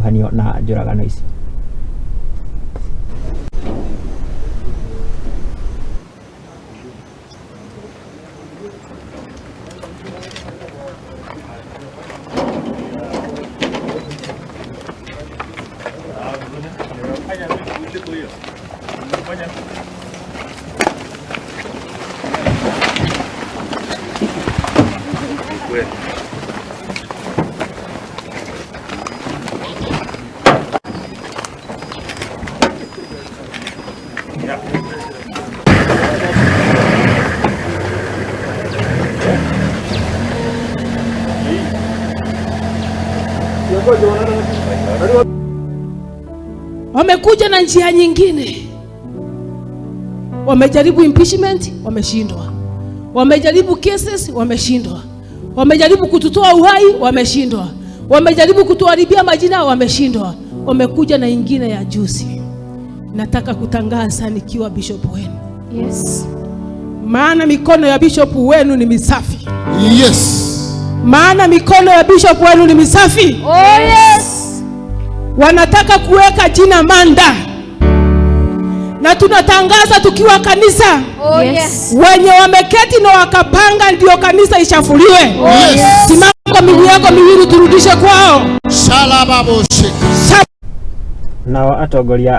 kuruhanio na njuragano ici. Wamekuja na njia nyingine. Wamejaribu impeachment, wameshindwa. Wamejaribu cases, wameshindwa. Wamejaribu kututoa uhai, wameshindwa. Wamejaribu kutuharibia majina, wameshindwa. Wamekuja na ingine ya juzi. Nataka kutangaza nikiwa bishop wenu. Yes. Maana mikono ya bishop wenu ni misafi. Yes. Maana mikono ya bishop wenu ni misafi. Oh yes. Wanataka kuweka jina Manda. Na tunatangaza tukiwa kanisa. Oh yes. Wenye wameketi na wakapanga ndio kanisa ishafuliwe. Oh yes. Simama kwa miguu yako miwili turudishe kwao. Shalababoshe. Na atongoria